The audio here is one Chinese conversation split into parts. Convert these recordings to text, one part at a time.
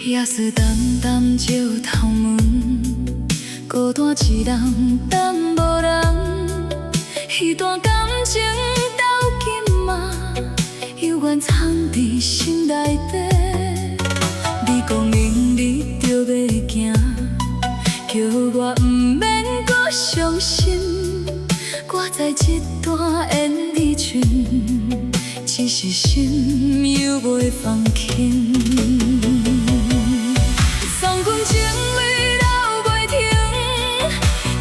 夜色淡淡照头门，孤单一人等无人。彼段感情到今嘛，犹原藏伫心内底。你讲明你着要行，叫我毋免搁伤心。我知这段缘已尽，只是心犹未放轻。 送阮情泪流袂停，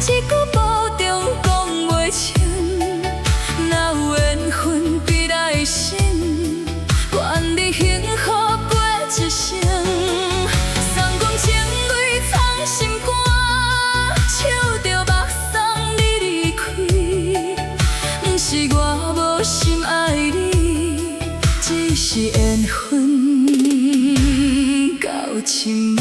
一句保重讲袂清。若有缘分比来生，愿你幸福过一生。送阮情泪藏心肝，笑着目送你离开。不是我无心爱你，只是缘分到深仔。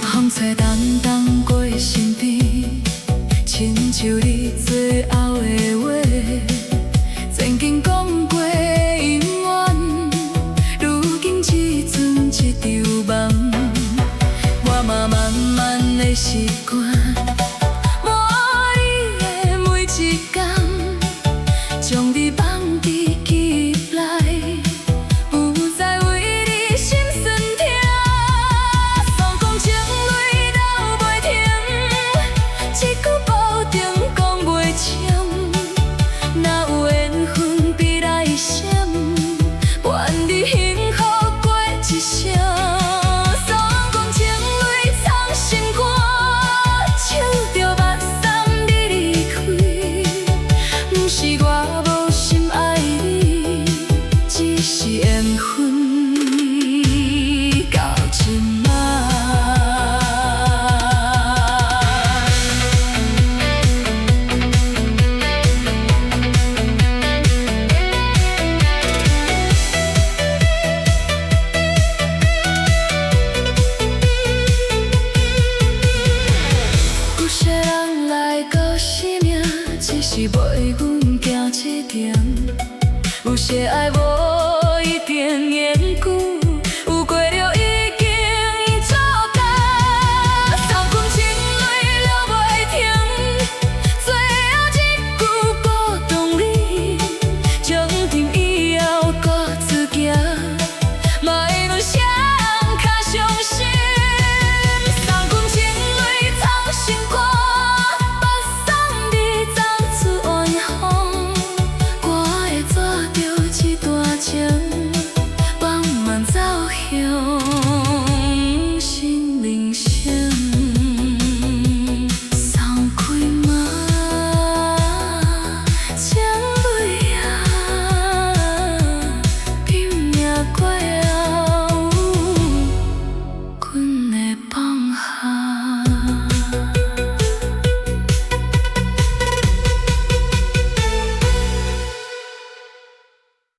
风吹淡淡过身边，亲像你最后的话，曾经讲过永远，如今只剩一场梦。我嘛慢慢的习惯，无你的每一天，将你放伫记忆内。 是陪阮行一程，有些爱无一定缘故。